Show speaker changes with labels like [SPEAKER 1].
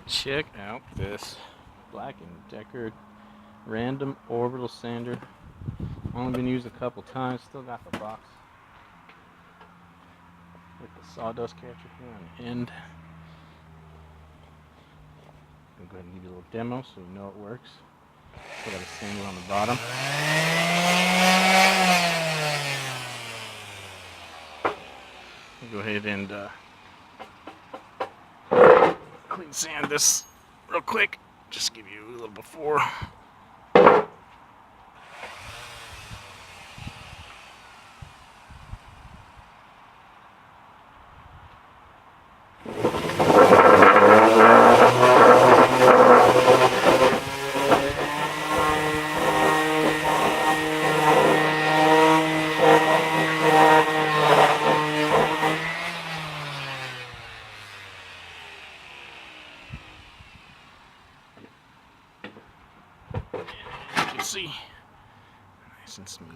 [SPEAKER 1] Check out this Black & Decker random orbital sander. Only been used a couple times. Still got the box with the sawdust catcher here on the end. I'm going to go ahead and give you a little demo so you know it works. Still got a sander on the bottom. I'll go ahead and clean sand this real quick. Just give you a little before. You can see, nice and smooth.